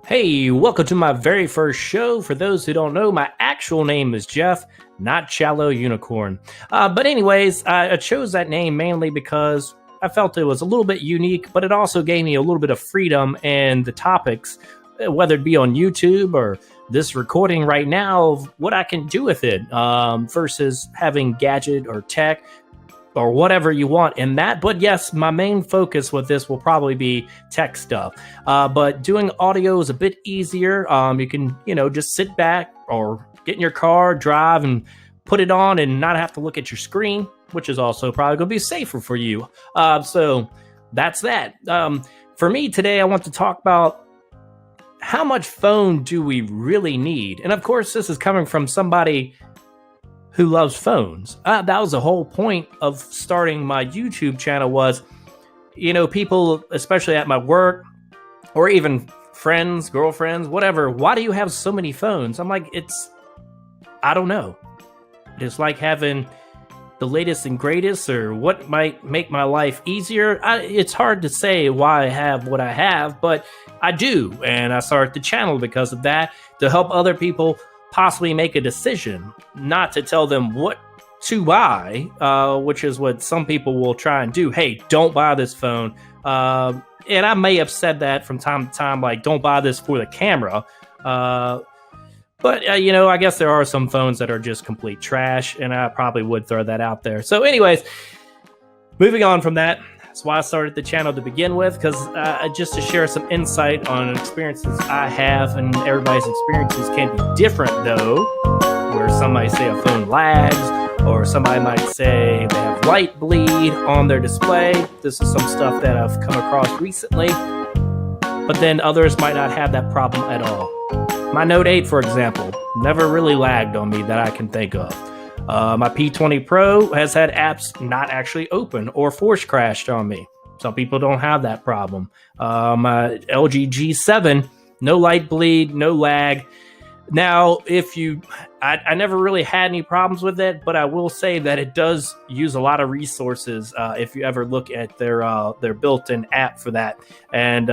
Hey, welcome to my very first show. For those who don't know, my actual name is Jeff, not Shallow Unicorn. But anyways, I chose that name mainly because I felt it was a little bit unique, but it also gave me a little bit of freedom in the topics, whether it be on YouTube or this recording right now, of what I can do with it versus having gadget or tech or whatever you want in that. But yes, my main focus with this will probably be tech stuff. But doing audio is a bit easier. You can, just sit back or get in your car, drive, and put it on and not have to look at your screen, which is also probably going to be safer for you. So that's that. For me today, I want to talk about how much phone do we really need? And of course, this is coming from somebody who loves phones. That was the whole point of starting my YouTube channel was, people, especially at my work or even friends, girlfriends, whatever, why do you have so many phones? I'm like, I don't know. It's like having the latest and greatest or what might make my life easier. It's hard to say why I have what I have, but I do. And I started the channel because of that, to help other people possibly make a decision, not to tell them what to buy, which is what some people will try and do. Hey, don't buy this phone. And I may have said that from time to time, like, don't buy this for the camera. But I guess there are some phones that are just complete trash, and I probably would throw that out there. So anyways, moving on from that, that's why I started the channel to begin with, because just to share some insight on experiences I have, and everybody's experiences can be different though, where some might say a phone lags, or somebody might say they have light bleed on their display. This is some stuff that I've come across recently, but then others might not have that problem at all. My Note 8, for example, never really lagged on me that I can think of. My P20 Pro has had apps not actually open or force crashed on me. Some people don't have that problem. My LG G7, no light bleed, no lag. Now, I never really had any problems with it, but I will say that it does use a lot of resources if you ever look at their built-in app for that. And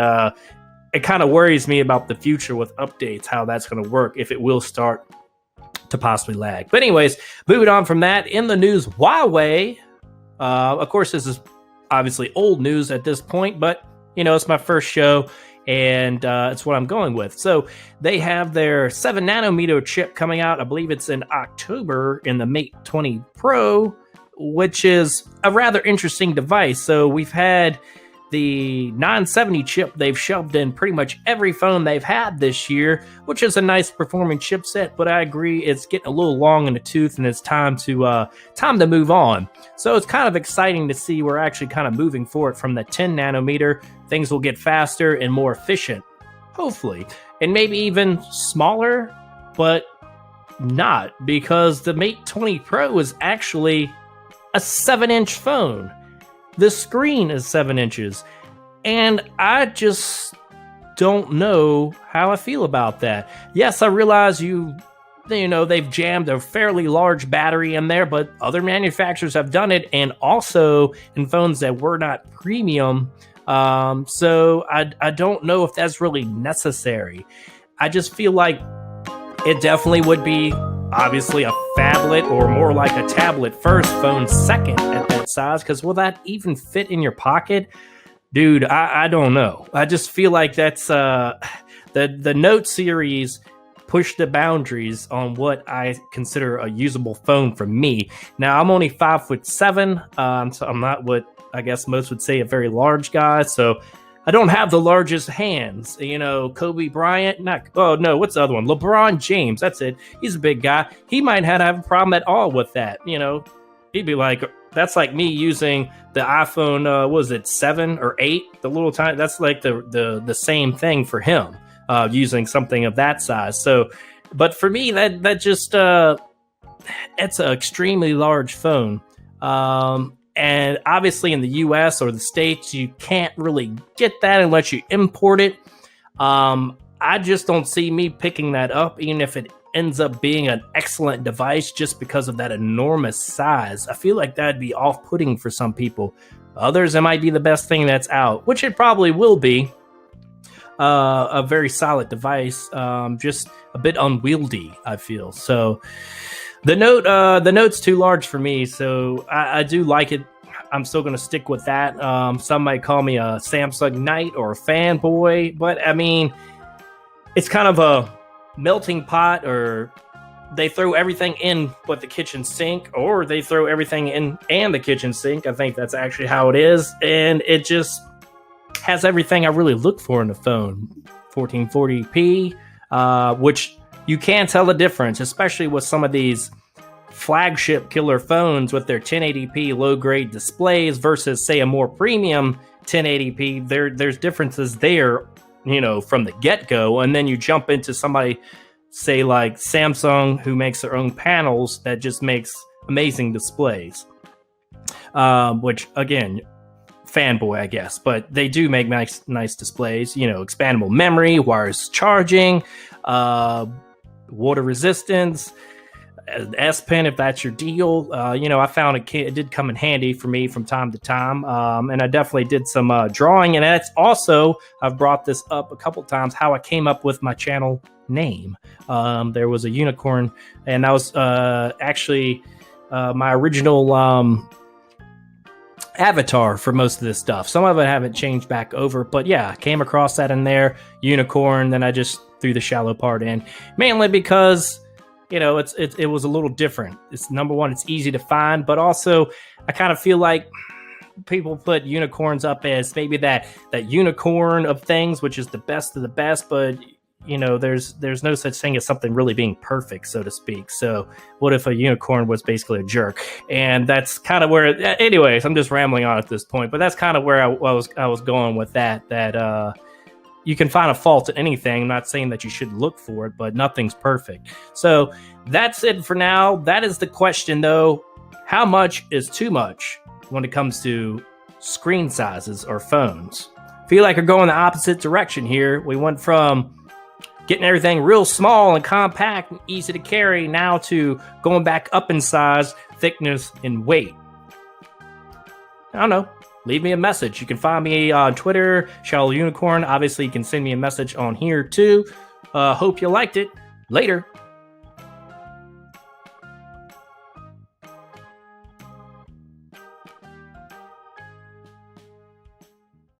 it kind of worries me about the future with updates, how that's going to work, if it will start to possibly lag. But anyways, moving on from that, in the news, Huawei, of course, this is obviously old news at this point, but it's my first show, and it's what I'm going with. So they have their 7 nanometer chip coming out. I believe it's in October in the Mate 20 Pro, which is a rather interesting device. So we've had the 970 chip they've shoved in pretty much every phone they've had this year, which is a nice performing chipset, but I agree it's getting a little long in the tooth, and it's time to move on. So it's kind of exciting to see we're actually kind of moving forward from the 10 nanometer. Things will get faster and more efficient, hopefully, and maybe even smaller, but not, because the Mate 20 Pro is actually a 7-inch phone. The screen is 7 inches, and I just don't know how I feel about that. Yes, I realize they've jammed a fairly large battery in there, but other manufacturers have done it, and also in phones that were not premium. So I don't know if that's really necessary. I just feel like it definitely would be obviously a phablet, or more like a tablet first, phone second at that size, because will that even fit in your pocket? Dude, I don't know. I just feel like that's the Note series pushed the boundaries on what I consider a usable phone for me. Now, I'm only 5'7", so I'm not what I guess most would say a very large guy, so I don't have the largest hands. Kobe Bryant, what's the other one? LeBron James, that's it. He's a big guy. He might not have a problem at all with that. He'd be like, that's like me using the iPhone, was it 7 or 8? The little tiny, that's like the same thing for him, using something of that size. So, but for me, that just, it's an extremely large phone. And obviously in the US or the States, you can't really get that unless you import it. I just don't see me picking that up, even if it ends up being an excellent device, just because of that enormous size. I feel like that'd be off-putting for some people. Others, it might be the best thing that's out, which it probably will be. a very solid device, just a bit unwieldy, I feel. So the note's too large for me, so I do like it. I'm still going to stick with that. Some might call me a Samsung Knight or a fanboy, but I mean, it's kind of a melting pot, or they throw everything in but the kitchen sink, or they throw everything in and the kitchen sink. I think that's actually how it is, and it just has everything I really look for in a phone. 1440p, which you can tell the difference, especially with some of these flagship killer phones with their 1080p low-grade displays versus, say, a more premium 1080p. There's differences there, from the get-go, and then you jump into somebody, say, like Samsung, who makes their own panels that just makes amazing displays. Which, again, fanboy, I guess, but they do make nice displays. Expandable memory, wireless charging, water resistance, S Pen if that's your deal. I found it did come in handy for me from time to time, and I definitely did some drawing. And that's also, I've brought this up a couple times, how I came up with my channel name. There was a unicorn, and that was actually my original avatar for most of this stuff. Some of it haven't changed back over, but yeah, I came across that in there, unicorn. Then I just threw the shallow part in, mainly because it was a little different. It's number one, it's easy to find, but also I kind of feel like people put unicorns up as maybe that unicorn of things, which is the best of the best, but there's no such thing as something really being perfect, so to speak. So what if a unicorn was basically a jerk? And that's kind of where, anyways, I'm just rambling on at this point, but that's kind of where I was going with that you can find a fault in anything. I'm not saying that you should look for it, but nothing's perfect. So that's it for now. That is the question, though. How much is too much when it comes to screen sizes or phones? I feel like we're going the opposite direction here. We went from getting everything real small and compact and easy to carry now to going back up in size, thickness, and weight. I don't know. Leave me a message. You can find me on Twitter, Shallow Unicorn. Obviously, you can send me a message on here too. Hope you liked it. Later.